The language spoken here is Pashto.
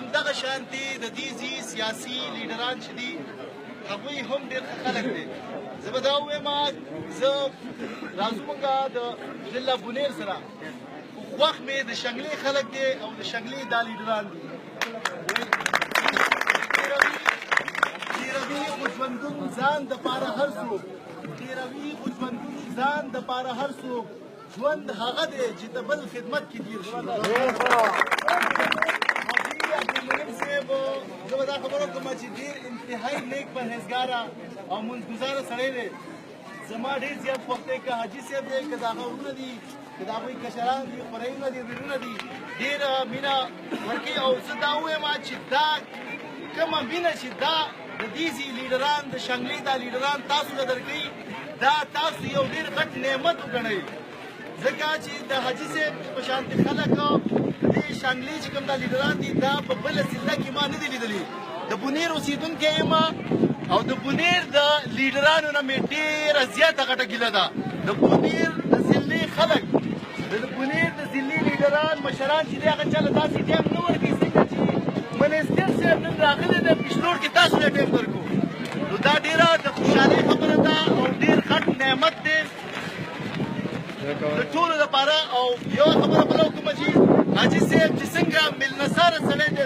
همدغه شانتې د دې ځي سیاسي لیډران چې دي هغوی هم ډېر ښه خلک دي. زه به دا ووایم زه راځو مونږه د ضلع بونیر سره خوښ مې د شنګلې خلک دي او د شنګلې دا لیډران دي. تېروي خو ژوندون ځان دپاره هر څوک تېروي خو ژوندون ځان دپاره هر څوک ژوند هغه دی چې د بل خدمت کې تېر شي. زه به دا خبره وکړم چې ډېر انتهایي نیک پرهیزګاره او منځګزاره سړی دی. زما ډېر زیات خوښ دی که حاجي صاحب دی که د هغه ورونه دي که د هغوی کشران دي خوریونه دي ورونه دي ډېره مینه ورکوي. او زه دا ووایم چې دا کومه مینه چې دا د دې ځي لیډران د شنګلې دا لیډران تاسو له درکوي دا تاسو یو ډېر غټ نعمت وګڼئ. ځکه چې د حاجي صاحب په شانتې خلک دې شنګلې چې کوم دا لیډران دي دا په بله ضلع کې ما نه دي لیدلي. د بونیر اوسېدونکی یم او د بونیر د لیډرانو نه مې ډېره زیاته غټه ګیله ده. د بونیر د ضلعې خلک د بونیر د ضلعې لیډران مشران چې دی هغه چاله داسې ټایم نه ورکوي څنګه چې منیسټر صاحب نن راغلی دی پېشنور کې تاسو له ټایم درکړو. نو دا ډېره د خوشحالۍ خبره ده او ډېر غټ نعمت دی د ټولو لپاره. او یوه خبره بله وکړم چې حاجي صاحب چې څنګه میلنساره سړی دی